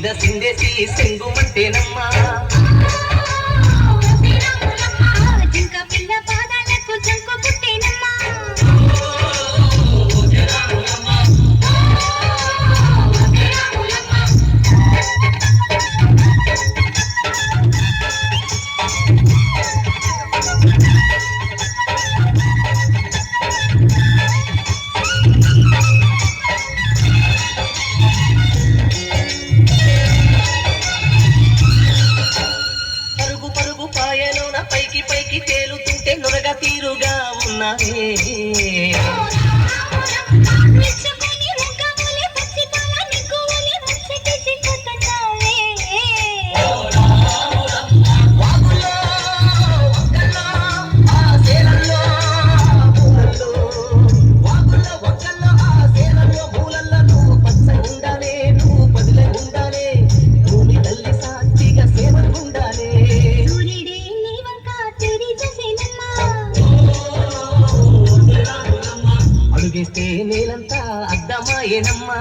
మీద సిందేసి సెంగుమంటేనమ్మా జింక పిల్ల పాదాలకు జంకు పుట్టేనమ్మా పరుగు పరుగు పాయలోన పైకి పైకి తేలుతుంటే నొరగ తీరుగా ఉన్నావే మెచ్చుకొని ముగ్గవులే పసిపాల నిగ్గువలే ముచ్చటేసి కొట్టుతావే వాగుల్లో ఒక్కల్లో ఆ సేలల్లో మూలల్లో వాగుల్లో ఒక్కల్లో ఆ సేలల్లో మూలల్లో నువ్వు పచ్చగుండాలే నువ్వు పదిలే ఉండాలే భూమి తల్లి సాక్షిగా సేవలు ఉండాలే సూర్యుడే నీ వంక తిరిగి చూసేనమ్మా అడుగేస్తే నేలంతా అద్దమాయేనమ్మా